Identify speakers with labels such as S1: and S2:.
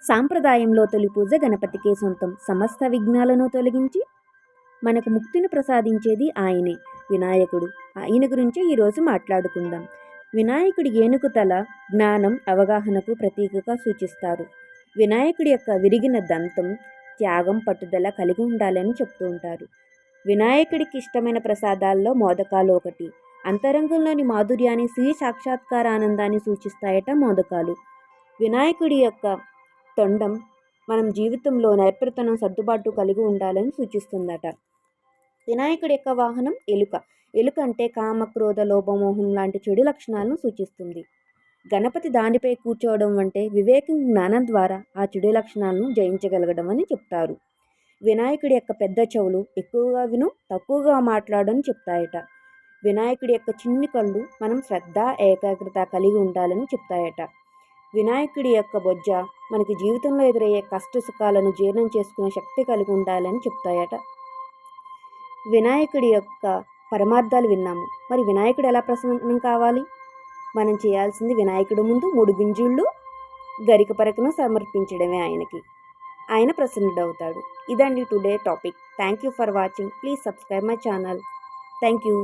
S1: సాంప్రదాయంలో తొలి పూజ గణపతికే సొంతం. సమస్త విఘ్నాలను తొలగించి మనకు ముక్తిని ప్రసాదించేది ఆయనే, వినాయకుడు. ఆయన గురించి ఈరోజు మాట్లాడుకుందాం. వినాయకుడి ఏనుగు తల జ్ఞానం, అవగాహనకు ప్రతీకగా సూచిస్తారు. వినాయకుడి యొక్క విరిగిన దంతం త్యాగం, పట్టుదల కలిగి ఉండాలని చెప్తూ ఉంటారు. వినాయకుడికి ఇష్టమైన ప్రసాదాల్లో మోదకాలు ఒకటి. అంతరంగంలోని మాధుర్యాన్ని, శ్రీ సాక్షాత్కార ఆనందాన్ని సూచిస్తాయట మోదకాలు. వినాయకుడి యొక్క తొండం మనం జీవితంలో నైపుణ్యం, సర్దుబాటు కలిగి ఉండాలని సూచిస్తుందట. వినాయకుడి యొక్క వాహనం ఎలుక. ఎలుక అంటే కామ, క్రోధ, లోభమోహం లాంటి చెడు లక్షణాలను సూచిస్తుంది. గణపతి దానిపై కూర్చోవడం అంటే వివేకం, జ్ఞానం ద్వారా ఆ చెడు లక్షణాలను జయించగలగడం అని చెప్తారు. వినాయకుడి యొక్క పెద్ద చెవులు ఎక్కువగా విను, తక్కువగా మాట్లాడని చెప్తాయట. వినాయకుడి యొక్క చిన్ని కళ్ళు మనం శ్రద్ధ, ఏకాగ్రత కలిగి ఉండాలని చెప్తాయట. వినాయకుడి యొక్క బొజ్జ మనకి జీవితంలో ఎదురయ్యే కష్ట సుఖాలను జీర్ణం చేసుకునే శక్తి కలిగి ఉండాలని చెప్తాయట. వినాయకుడి యొక్క పరమార్థాలు విన్నాము. మరి వినాయకుడు ఎలా ప్రసన్నం కావాలి? మనం చేయాల్సింది వినాయకుడి ముందు 3 గింజుళ్ళు గరిక పరకను సమర్పించడమే ఆయనకి. ఆయన ప్రసన్నుడవుతాడు. ఇదండి today topic. Thank you for watching. Please subscribe my channel. Thank you.